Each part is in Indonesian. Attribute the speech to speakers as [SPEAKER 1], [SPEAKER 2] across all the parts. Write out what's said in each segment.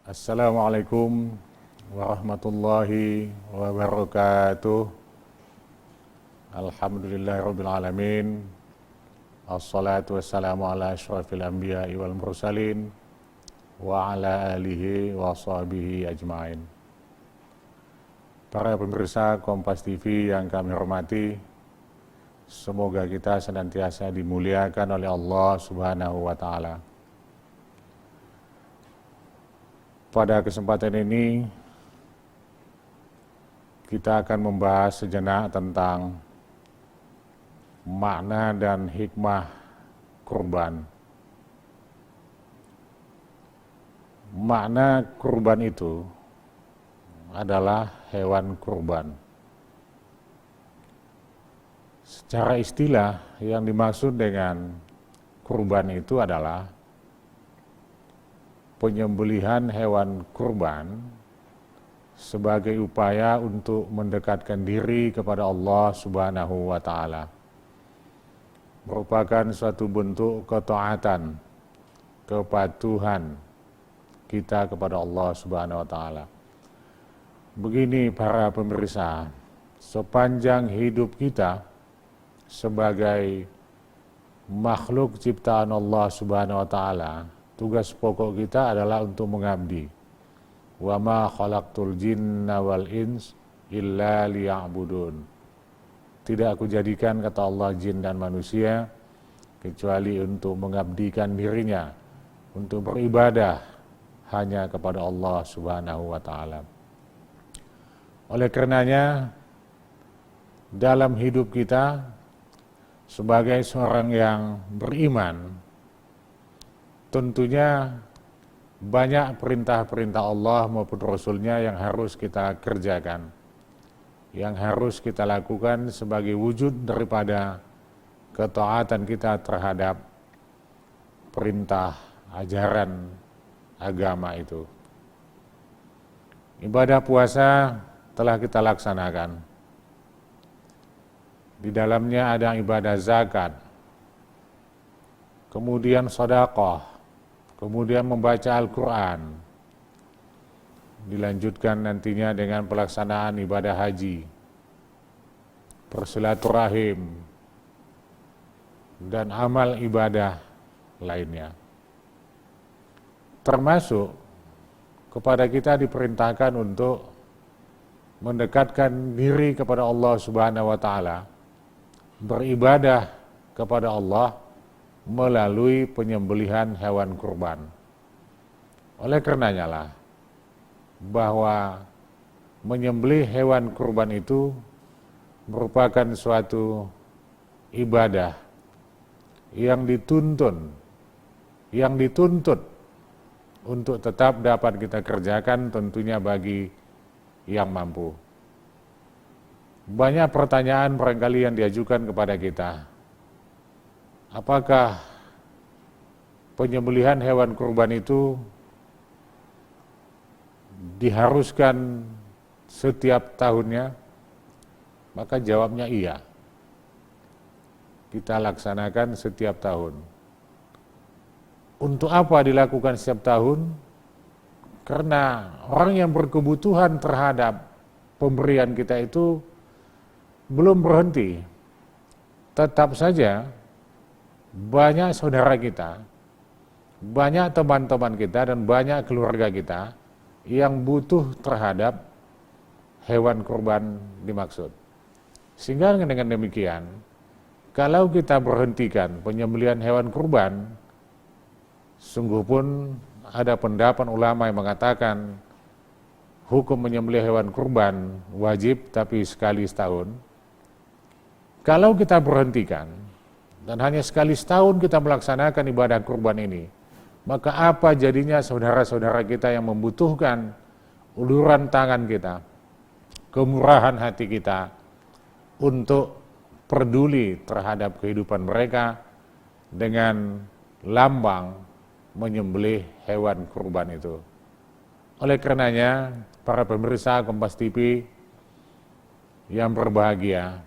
[SPEAKER 1] Assalamualaikum warahmatullahi wabarakatuh. Alhamdulillahirrabbilalamin. Assalatu wassalamu ala asyrafil anbiya'i wal mursalin wa ala alihi wa sahbihi ajma'in. Para pemirsa Kompas TV yang kami hormati, semoga kita senantiasa dimuliakan oleh Allah Subhanahu wa Ta'ala. Pada kesempatan ini kita akan membahas sejenak tentang makna dan hikmah kurban. Makna kurban itu adalah hewan kurban. Secara istilah yang dimaksud dengan kurban itu adalah penyembelihan hewan kurban sebagai upaya untuk mendekatkan diri kepada Allah Subhanahu wa Ta'ala. Merupakan suatu bentuk ketaatan, kepatuhan kita kepada Allah Subhanahu wa Ta'ala. Begini para pemirsa, sepanjang hidup kita sebagai makhluk ciptaan Allah Subhanahu wa Ta'ala, tugas pokok kita adalah untuk mengabdi. Wa ma khalaqtul jinna wal ins illa liya'budun. Tidak aku jadikan, kata Allah, jin dan manusia kecuali untuk mengabdikan dirinya, untuk beribadah hanya kepada Allah Subhanahu wa Ta'ala. Oleh karenanya, dalam hidup kita sebagai seorang yang beriman, tentunya banyak perintah-perintah Allah maupun Rasul-Nya yang harus kita kerjakan, yang harus kita lakukan sebagai wujud daripada ketaatan kita terhadap perintah ajaran agama itu. Ibadah puasa telah kita laksanakan. Di dalamnya ada ibadah zakat, kemudian sedekah, kemudian membaca Al-Quran, dilanjutkan nantinya dengan pelaksanaan ibadah haji, bersilaturahim, dan amal ibadah lainnya. Termasuk kepada kita diperintahkan untuk mendekatkan diri kepada Allah Subhanahu wa Ta'ala, beribadah kepada Allah melalui penyembelihan hewan kurban. Oleh karenanya lah bahwa menyembelih hewan kurban itu merupakan suatu ibadah yang dituntut untuk tetap dapat kita kerjakan, tentunya bagi yang mampu. Banyak pertanyaan barangkali yang diajukan kepada kita. Apakah penyembelihan hewan kurban itu diharuskan setiap tahunnya? Maka jawabnya iya. Kita laksanakan setiap tahun. Untuk apa dilakukan setiap tahun? Karena orang yang berkebutuhan terhadap pemberian kita itu belum berhenti. Tetap saja banyak saudara kita, banyak teman-teman kita, dan banyak keluarga kita yang butuh terhadap hewan kurban dimaksud. Sehingga dengan demikian, kalau kita berhentikan penyembelihan hewan kurban, sungguh pun ada pendapat ulama yang mengatakan hukum menyembelih hewan kurban wajib tapi sekali setahun. Kalau kita berhentikan dan hanya sekali setahun kita melaksanakan ibadah kurban ini, maka apa jadinya saudara-saudara kita yang membutuhkan uluran tangan kita, kemurahan hati kita untuk peduli terhadap kehidupan mereka dengan lambang menyembelih hewan kurban itu. Oleh karenanya, para pemirsa Kompas TV yang berbahagia,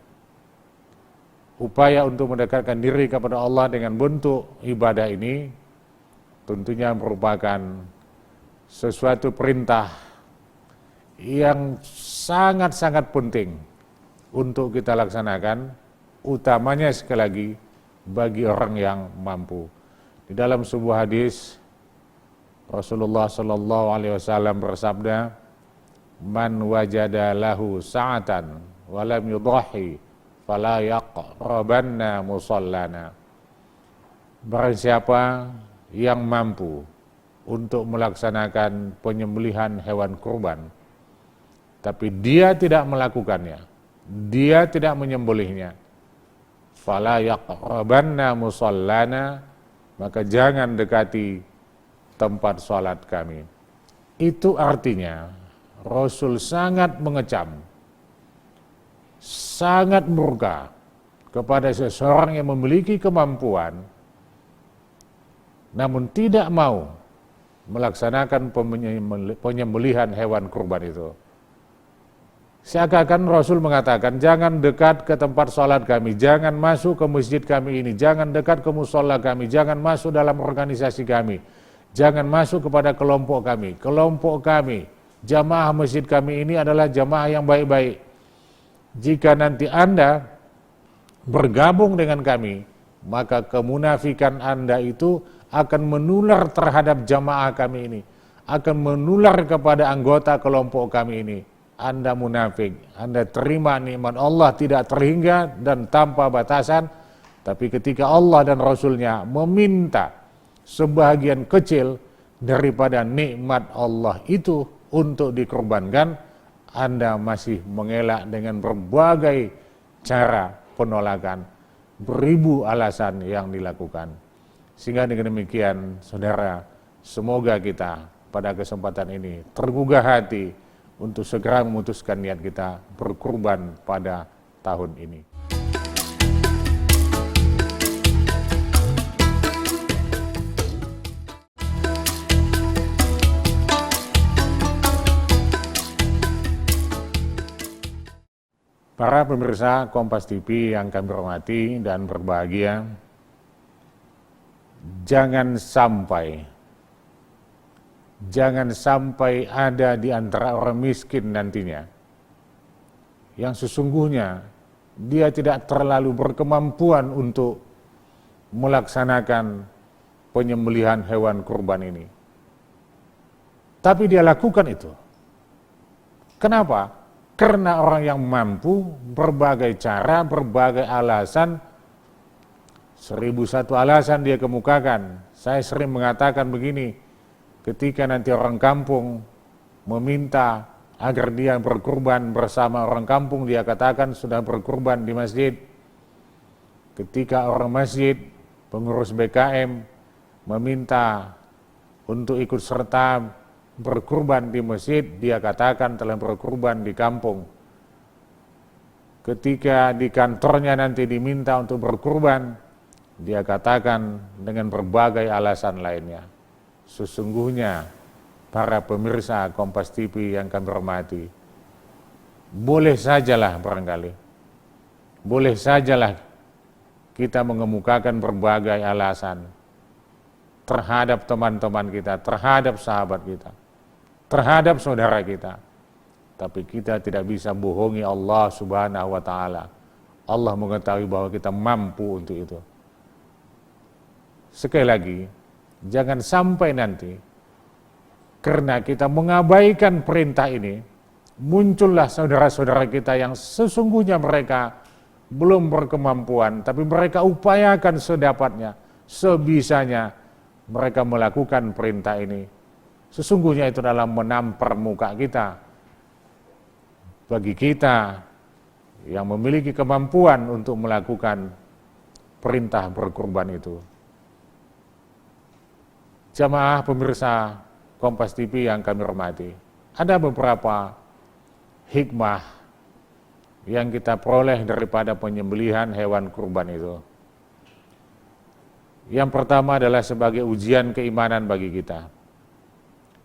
[SPEAKER 1] upaya untuk mendekatkan diri kepada Allah dengan bentuk ibadah ini tentunya merupakan sesuatu perintah yang sangat-sangat penting untuk kita laksanakan, utamanya sekali lagi bagi orang yang mampu. Di dalam sebuah hadis Rasulullah sallallahu alaihi wasallam bersabda, "Man wajada lahu sa'atan wa lam yudhahi fala yaqrabanna musallana." Barang siapa yang mampu untuk melaksanakan penyembelihan hewan kurban, tapi dia tidak melakukannya, dia tidak menyembelihnya, fala yaqrabanna musallana, maka jangan dekati tempat sholat kami. Itu artinya Rasul sangat mengecam, sangat murka kepada seseorang yang memiliki kemampuan namun tidak mau melaksanakan penyembelihan hewan kurban itu. Seakan-akan Rasul mengatakan, jangan dekat ke tempat sholat kami, jangan masuk ke masjid kami ini, jangan dekat ke musola kami, jangan masuk dalam organisasi kami, jangan masuk kepada kelompok kami. Kelompok kami, jamaah masjid kami ini adalah jamaah yang baik-baik. Jika nanti Anda bergabung dengan kami, maka kemunafikan Anda itu akan menular terhadap jamaah kami ini, akan menular kepada anggota kelompok kami ini. Anda munafik, Anda terima nikmat Allah tidak terhingga dan tanpa batasan, tapi ketika Allah dan Rasulnya meminta sebagian kecil daripada nikmat Allah itu untuk dikorbankan, Anda masih mengelak dengan berbagai cara penolakan, beribu alasan yang dilakukan. Sehingga dengan demikian, saudara, semoga kita pada kesempatan ini tergugah hati untuk segera memutuskan niat kita berkurban pada tahun ini. Para pemirsa Kompas TV yang kami hormati dan berbahagia, jangan sampai ada di antara orang miskin nantinya yang sesungguhnya dia tidak terlalu berkemampuan untuk melaksanakan penyembelihan hewan kurban ini, tapi dia lakukan itu. Kenapa? Karena orang yang mampu, berbagai cara, berbagai alasan, 1001 alasan dia kemukakan. Saya sering mengatakan begini, ketika nanti orang kampung meminta agar dia berkurban bersama orang kampung, dia katakan sudah berkurban di masjid. Ketika orang masjid, pengurus BKM meminta untuk ikut serta berkurban di masjid, dia katakan telah berkurban di kampung. Ketika di kantornya nanti diminta untuk berkurban, dia katakan dengan berbagai alasan lainnya. Sesungguhnya para pemirsa Kompas TV yang kami hormati, boleh sajalah barangkali, boleh sajalah kita mengemukakan berbagai alasan terhadap teman-teman kita, terhadap sahabat kita, terhadap saudara kita. Tapi kita tidak bisa bohongi Allah Subhanahu wa Ta'ala. Allah mengetahui bahwa kita mampu untuk itu. Sekali lagi, jangan sampai nanti karena kita mengabaikan perintah ini, muncullah saudara-saudara kita yang sesungguhnya mereka belum berkemampuan, tapi mereka upayakan sedapatnya, sebisanya mereka melakukan perintah ini. Sesungguhnya itu adalah menampar muka kita. Bagi kita yang memiliki kemampuan untuk melakukan perintah berkurban itu. Jamaah pemirsa Kompas TV yang kami hormati, ada beberapa hikmah yang kita peroleh daripada penyembelihan hewan kurban itu. Yang pertama adalah sebagai ujian keimanan bagi kita.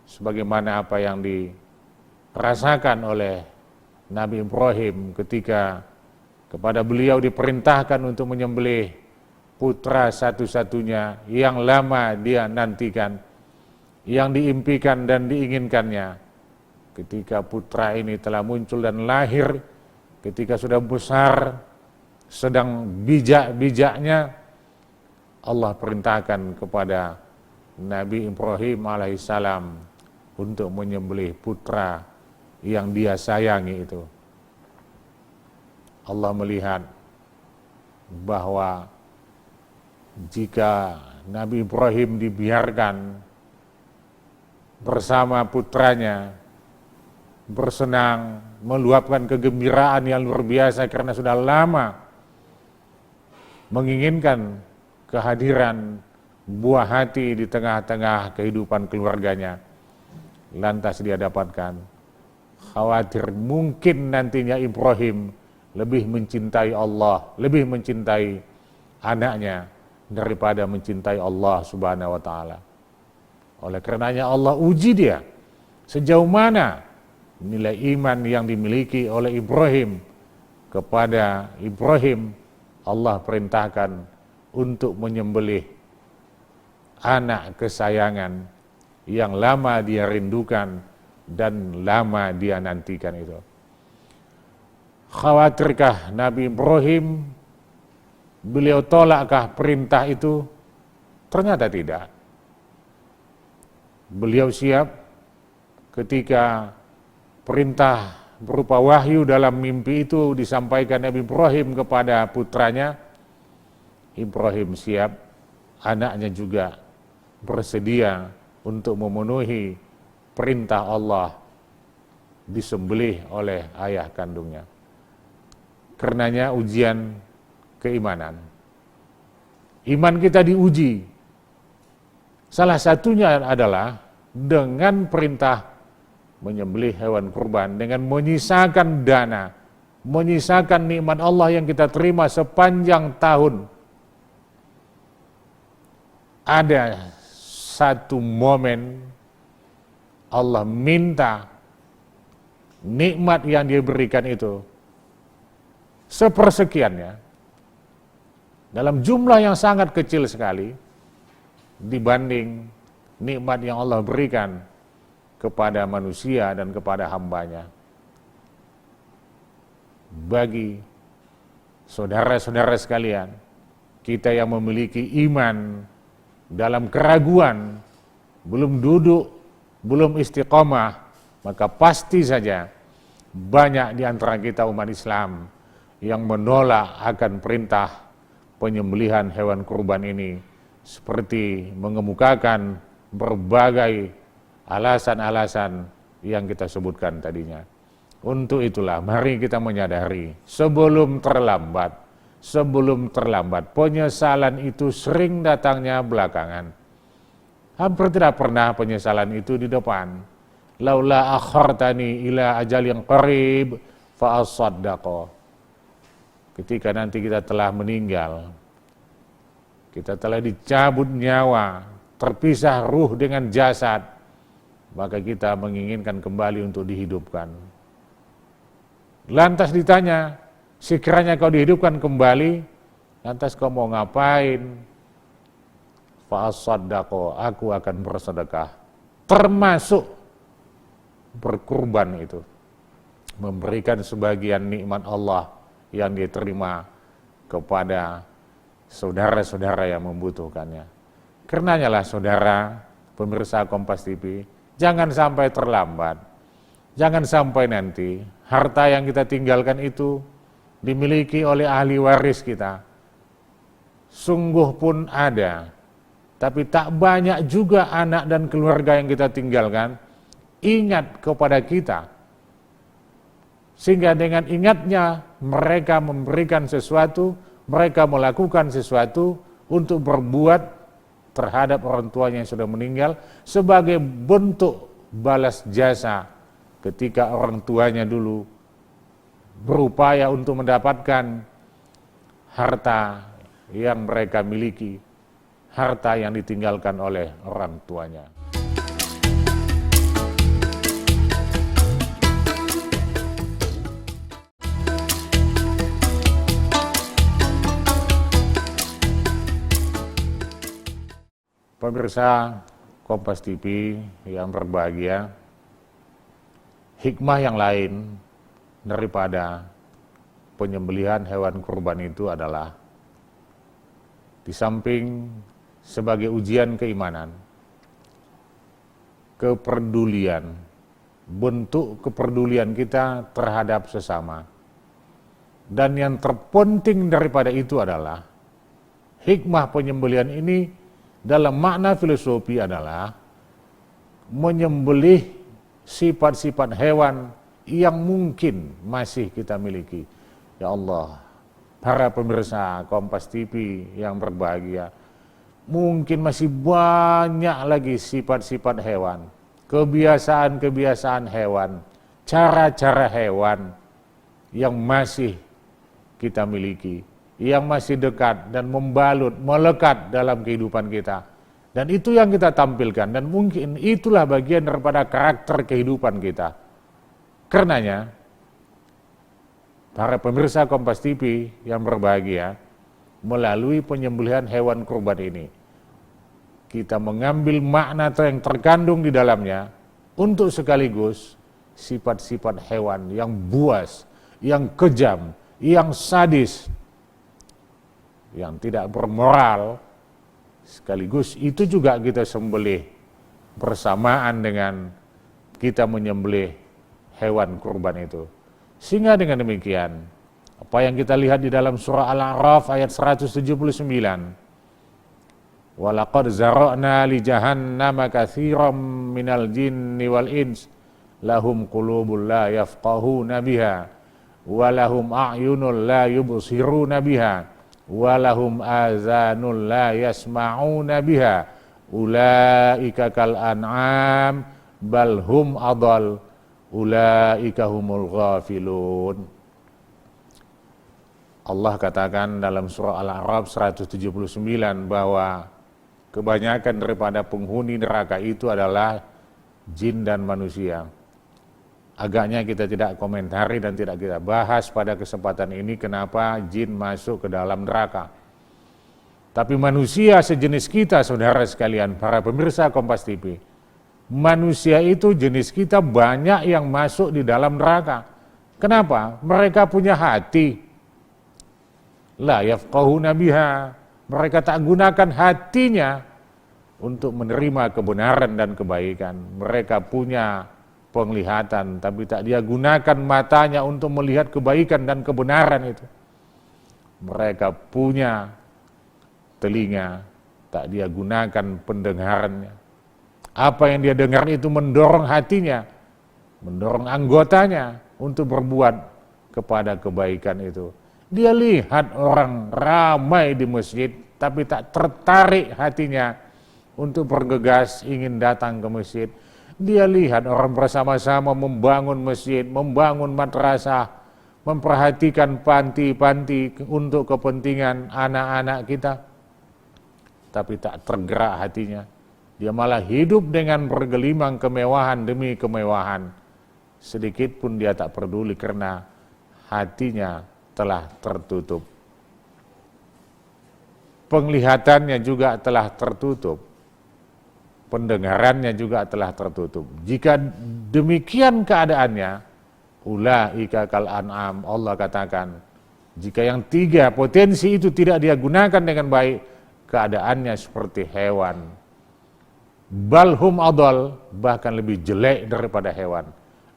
[SPEAKER 1] Sebagaimana apa yang dirasakan oleh Nabi Ibrahim ketika kepada beliau diperintahkan untuk menyembelih putra satu-satunya yang lama dia nantikan, yang diimpikan dan diinginkannya. Ketika putra ini telah muncul dan lahir, ketika sudah besar, sedang bijak-bijaknya, Allah perintahkan kepada Nabi Ibrahim alaihissalam untuk menyembelih putra yang dia sayangi itu. Allah melihat bahwa jika Nabi Ibrahim dibiarkan bersama putranya bersenang, meluapkan kegembiraan yang luar biasa karena sudah lama menginginkan kehadiran buah hati di tengah-tengah kehidupan keluarganya, lantas dia dapatkan, khawatir mungkin nantinya Ibrahim lebih mencintai Allah, lebih mencintai anaknya daripada mencintai Allah Subhanahu wa taala. Oleh karenanya Allah uji dia sejauh mana nilai iman yang dimiliki oleh Ibrahim. Kepada Ibrahim Allah perintahkan untuk menyembelih anak kesayangan yang lama dia rindukan dan lama dia nantikan itu. Khawatirkah Nabi Ibrahim beliau tolakkah perintah itu? Ternyata tidak. Beliau siap ketika perintah berupa wahyu dalam mimpi itu disampaikan Nabi Ibrahim kepada putranya. Ibrahim siap, anaknya juga bersedia untuk memenuhi perintah Allah disembelih oleh ayah kandungnya. Karenanya ujian keimanan. Iman kita diuji. Salah satunya adalah dengan perintah menyembelih hewan kurban, dengan menyisakan dana, menyisakan nikmat Allah yang kita terima sepanjang tahun. Ada satu momen Allah minta nikmat yang dia berikan itu sepersekiannya dalam jumlah yang sangat kecil sekali dibanding nikmat yang Allah berikan kepada manusia dan kepada hambanya. Bagi saudara-saudara sekalian, kita yang memiliki iman dalam keraguan, belum duduk, belum istiqomah, maka pasti saja banyak di antara kita umat Islam yang menolak akan perintah penyembelihan hewan kurban ini, seperti mengemukakan berbagai alasan-alasan yang kita sebutkan tadinya. Untuk itulah mari kita menyadari sebelum terlambat, penyesalan itu sering datangnya belakangan. Hampir tidak pernah penyesalan itu di depan. Laula akhartani ila ajalin qarib fa asaddaq. Ketika nanti kita telah meninggal, kita telah dicabut nyawa, terpisah ruh dengan jasad, maka kita menginginkan kembali untuk dihidupkan. Lantas ditanya, sekiranya kau dihidupkan kembali, lantas kau mau ngapain? Fa'asaddaqo, aku akan bersedekah. Termasuk berkurban itu, memberikan sebagian nikmat Allah yang diterima kepada saudara-saudara yang membutuhkannya. Karenanya lah saudara pemirsa Kompas TV, jangan sampai terlambat, jangan sampai nanti harta yang kita tinggalkan itu dimiliki oleh ahli waris kita. Sungguh pun ada, tapi tak banyak juga anak dan keluarga yang kita tinggalkan ingat kepada kita. Sehingga dengan ingatnya mereka memberikan sesuatu, mereka melakukan sesuatu untuk berbuat terhadap orang tuanya yang sudah meninggal sebagai bentuk balas jasa ketika orang tuanya dulu berupaya untuk mendapatkan harta yang mereka miliki, harta yang ditinggalkan oleh orang tuanya. Pemirsa Kompas TV yang berbahagia, hikmah yang lain daripada penyembelihan hewan kurban itu adalah di samping sebagai ujian keimanan, kepedulian, bentuk kepedulian kita terhadap sesama. Dan yang terpenting daripada itu adalah hikmah penyembelihan ini dalam makna filosofi adalah menyembelih sifat-sifat hewan yang mungkin masih kita miliki. Ya Allah, para pemirsa Kompas TV yang berbahagia, mungkin masih banyak lagi sifat-sifat hewan, kebiasaan-kebiasaan hewan, cara-cara hewan yang masih kita miliki, yang masih dekat dan membalut, melekat dalam kehidupan kita. Dan itu yang kita tampilkan, dan mungkin itulah bagian daripada karakter kehidupan kita. Karenanya, para pemirsa Kompas TV yang berbahagia, melalui penyembelihan hewan kurban ini, kita mengambil makna yang terkandung di dalamnya untuk sekaligus sifat-sifat hewan yang buas, yang kejam, yang sadis, yang tidak bermoral, sekaligus itu juga kita sembelih bersamaan dengan kita menyembelih hewan kurban itu. Sehingga dengan demikian, apa yang kita lihat di dalam surah Al-A'raf ayat 179, walaqad zara'na li jahannama katsiran minal jinni wal ins lahum qulubun la yafqahuna biha walahum a'yunun la yubsiruna biha walahum azanun la yasma'una biha ulaika kal an'am bal hum adall ulaika humul ghafilun. Allah katakan dalam surah Al-A'raf 179 bahwa kebanyakan daripada penghuni neraka itu adalah jin dan manusia. Agaknya kita tidak komentari dan tidak kita bahas pada kesempatan ini kenapa jin masuk ke dalam neraka. Tapi manusia sejenis kita, saudara sekalian, para pemirsa Kompas TV, manusia itu jenis kita banyak yang masuk di dalam neraka. Kenapa? Mereka punya hati. La yafqahuna biha. Mereka tak gunakan hatinya untuk menerima kebenaran dan kebaikan. Mereka punya penglihatan, tapi tak dia gunakan matanya untuk melihat kebaikan dan kebenaran itu. Mereka punya telinga, tak dia gunakan pendengarannya. Apa yang dia dengar itu mendorong hatinya, mendorong anggotanya untuk berbuat kepada kebaikan itu. Dia lihat orang ramai di masjid, tapi tak tertarik hatinya untuk bergegas ingin datang ke masjid. Dia lihat orang bersama-sama membangun masjid, membangun madrasah, memperhatikan panti-panti untuk kepentingan anak-anak kita, tapi tak tergerak hatinya. Dia malah hidup dengan bergelimang kemewahan demi kemewahan. Sedikit pun dia tak peduli karena hatinya telah tertutup. Penglihatannya juga telah tertutup. Pendengarannya juga telah tertutup. Jika demikian keadaannya, ulaika kal an'am, Allah katakan, jika yang tiga potensi itu tidak dia gunakan dengan baik, keadaannya seperti hewan. Balhum adol, bahkan lebih jelek daripada hewan.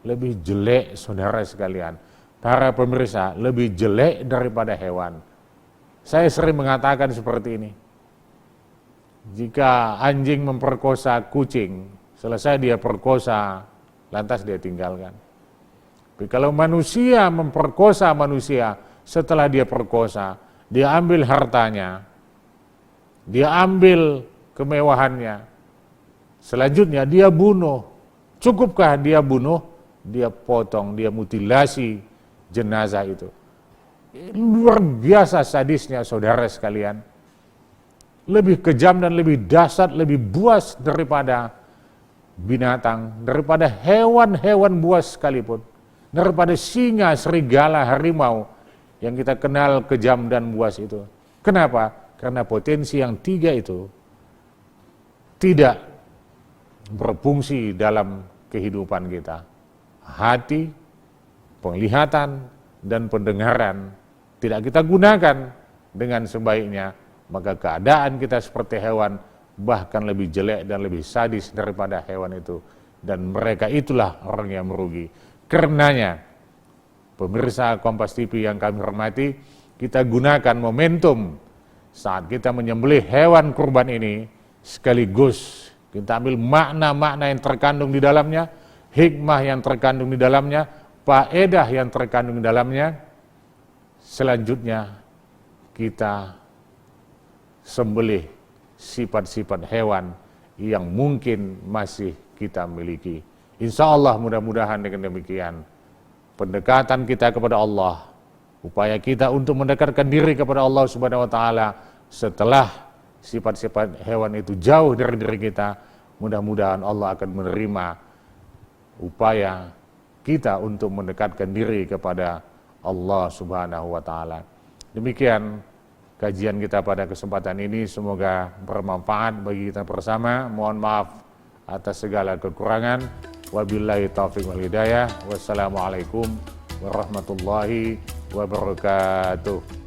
[SPEAKER 1] Lebih jelek, saudara sekalian. Para pemirsa, lebih jelek daripada hewan. Saya sering mengatakan seperti ini. Jika anjing memperkosa kucing, selesai dia perkosa, lantas dia tinggalkan. Tapi kalau manusia memperkosa manusia, setelah dia perkosa, dia ambil hartanya, dia ambil kemewahannya, selanjutnya dia bunuh. Cukupkah dia bunuh? Dia potong, dia mutilasi jenazah itu. Luar biasa sadisnya, saudara sekalian. Lebih kejam dan lebih dahsyat, lebih buas daripada binatang, daripada hewan-hewan buas sekalipun, daripada singa, serigala, harimau yang kita kenal kejam dan buas itu. Kenapa? Karena potensi yang tiga itu tidak berfungsi dalam kehidupan kita. Hati, penglihatan, dan pendengaran tidak kita gunakan dengan sebaiknya, maka keadaan kita seperti hewan, bahkan lebih jelek dan lebih sadis daripada hewan itu. Dan mereka itulah orang yang merugi. Karenanya, pemirsa Kompas TV yang kami hormati, kita gunakan momentum saat kita menyembelih hewan kurban ini, sekaligus kita ambil makna-makna yang terkandung di dalamnya, hikmah yang terkandung di dalamnya, faedah yang terkandung di dalamnya. Selanjutnya kita sembelih sifat-sifat hewan yang mungkin masih kita miliki. Insya Allah mudah-mudahan dengan demikian pendekatan kita kepada Allah, upaya kita untuk mendekatkan diri kepada Allah Subhanahu wa taala setelah sifat-sifat hewan itu jauh dari diri kita, mudah-mudahan Allah akan menerima upaya kita untuk mendekatkan diri kepada Allah Subhanahu wa taala. Demikian kajian kita pada kesempatan ini, semoga bermanfaat bagi kita bersama. Mohon maaf atas segala kekurangan. Wabillahi taufiq wal hidayah. Wassalamualaikum warahmatullahi wabarakatuh.